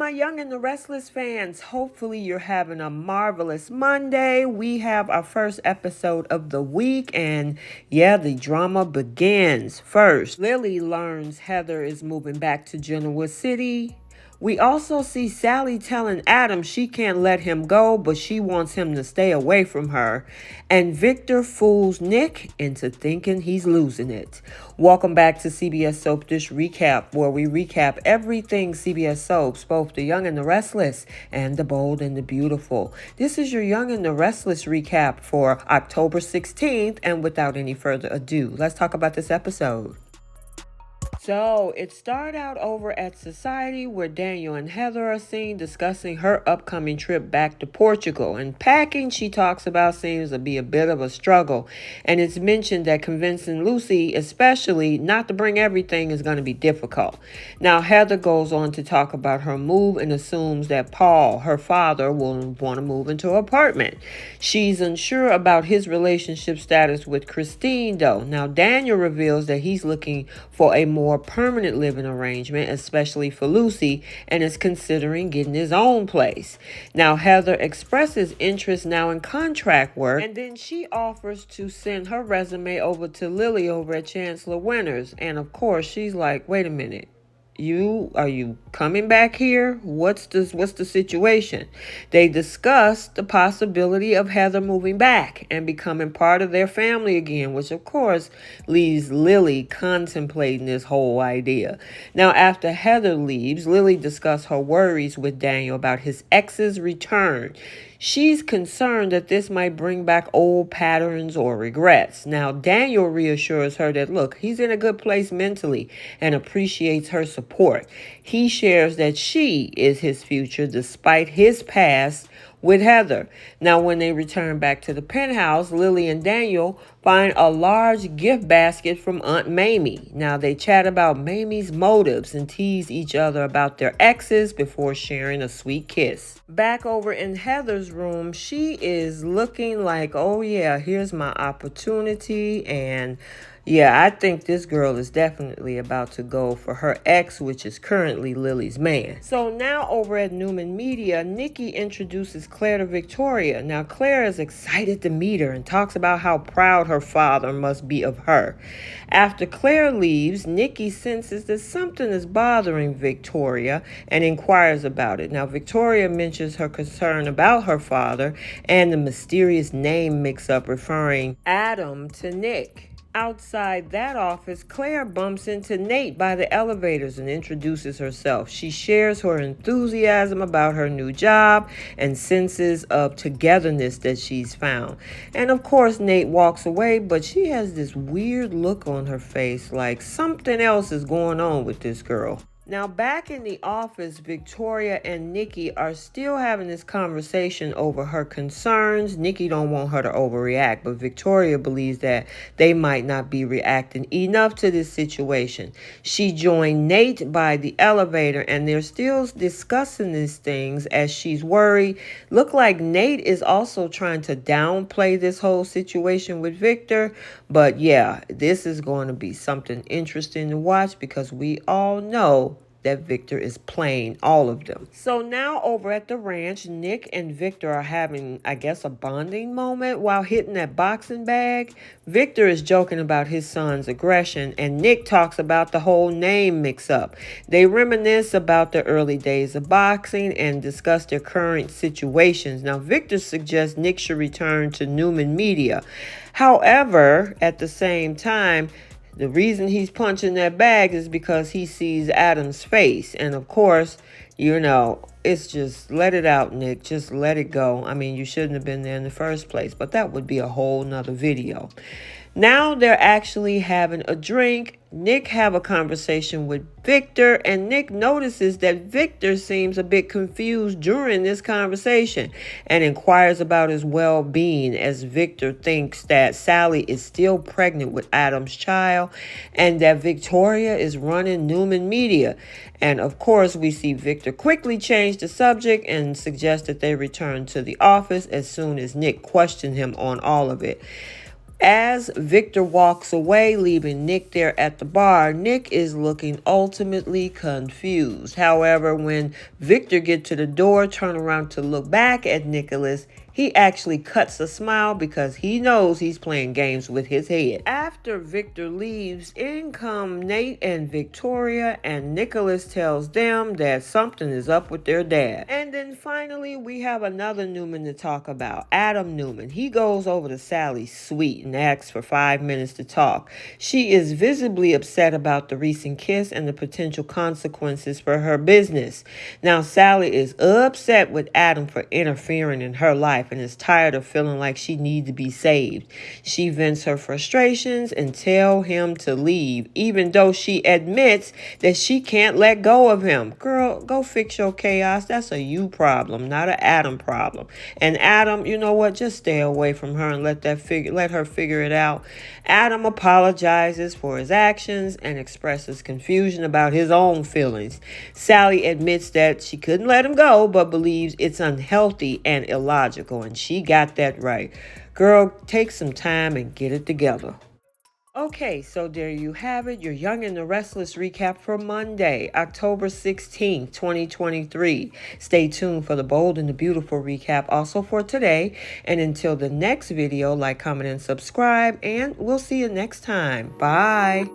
my Young and the Restless fans. Hopefully, you're having a marvelous Monday. We have our first episode of the week, and yeah, the drama begins. First, Lily learns Heather is moving back to Genoa City. We also see Sally telling Adam she can't let him go, but she wants him to stay away from her. And Victor fools Nick into thinking he's losing it. Welcome back to CBS Soap Dish Recap, where we recap everything CBS Soaps, both The Young and the Restless and The Bold and the Beautiful. This is your Young and the Restless recap for October 16th, and without any further ado, let's talk about this episode. So it started out over at Society where Daniel and Heather are seen discussing her upcoming trip back to Portugal. And packing, she talks about, seems to be a bit of a struggle. And it's mentioned that convincing Lucy, especially, not to bring everything is going to be difficult. Now, Heather goes on to talk about her move and assumes that Paul, her father, will want to move into her apartment. She's unsure about his relationship status with Christine, though. Now, Daniel reveals that he's looking for a more permanent living arrangement, especially for Lucy, and is considering getting his own place. Now, Heather expresses interest now in contract work, and then she offers to send her resume over to Lily over at Chancellor Winters. And of course, she's like, wait a minute. Are you coming back here? What's the situation? They discuss the possibility of Heather moving back and becoming part of their family again, which of course leaves Lily contemplating this whole idea. Now, after Heather leaves, Lily discusses her worries with Daniel about his ex's return. She's concerned that this might bring back old patterns or regrets. Now, Daniel reassures her that, look, he's in a good place mentally and appreciates her support. He shares that she is his future despite his past with Heather. Now, when they return back to the penthouse, Lily and Daniel find a large gift basket from Aunt Mamie. Now, they chat about Mamie's motives and tease each other about their exes before sharing a sweet kiss. Back over in Heather's room, she is looking like, oh yeah, here's my opportunity. And yeah, I think this girl is definitely about to go for her ex, which is currently Lily's man. So now over at Newman Media, Nikki introduces Claire to Victoria. Now, Claire is excited to meet her and talks about how proud her father must be of her. After Claire leaves, Nikki senses that something is bothering Victoria and inquires about it. Now, Victoria mentions her concern about her father and the mysterious name mix-up referring Adam to Nick. Outside that office, Claire bumps into Nate by the elevators and introduces herself. She shares her enthusiasm about her new job and senses of togetherness that she's found. And of course, Nate walks away, but she has this weird look on her face, like something else is going on with this girl. Now, back in the office, Victoria and Nikki are still having this conversation over her concerns. Nikki don't want her to overreact, but Victoria believes that they might not be reacting enough to this situation. She joined Nate by the elevator, and they're still discussing these things as she's worried. Look like Nate is also trying to downplay this whole situation with Victor. But yeah, this is going to be something interesting to watch because we all know that Victor is playing all of them. So now over at the ranch, Nick and Victor are having, I guess, a bonding moment while hitting that boxing bag. Victor is joking about his son's aggression, and Nick talks about the whole name mix-up. They reminisce about the early days of boxing and discuss their current situations. Now, Victor suggests Nick should return to Newman Media. However, at the same time, the reason he's punching that bag is because he sees Adam's face. And of course, it's just let it out, Nick. Just let it go. I mean, you shouldn't have been there in the first place, but that would be a whole nother video. Now they're actually having a drink. Nick have a conversation with Victor, and Nick notices that Victor seems a bit confused during this conversation and inquires about his well-being as Victor thinks that Sally is still pregnant with Adam's child and that Victoria is running Newman Media. And of course, we see Victor quickly change the subject and suggest that they return to the office as soon as Nick questioned him on all of it. As Victor walks away, leaving Nick there at the bar, Nick is looking ultimately confused. However, when Victor gets to the door, turn around to look back at Nicholas, he actually cuts a smile because he knows he's playing games with his head. After Victor leaves, in come Nate and Victoria, and Nicholas tells them that something is up with their dad. And then finally, we have another Newman to talk about, Adam Newman. He goes over to Sally's suite and asks for 5 minutes to talk. She is visibly upset about the recent kiss and the potential consequences for her business. Now, Sally is upset with Adam for interfering in her life and is tired of feeling like she needs to be saved. She vents her frustrations and tells him to leave, even though she admits that she can't let go of him. Girl, go fix your chaos. That's a you problem, not an Adam problem. And Adam, you know what? Just stay away from her and let her figure it out. Adam apologizes for his actions and expresses confusion about his own feelings. Sally admits that she couldn't let him go, but believes it's unhealthy and illogical, and she got that right. Girl, take some time and get it together. Okay, so there you have it, your Young and the Restless recap for Monday, October 16th, 2023. Stay tuned for the Bold and the Beautiful recap also for today. And until the next video, like, comment, and subscribe, and we'll see you next time. Bye.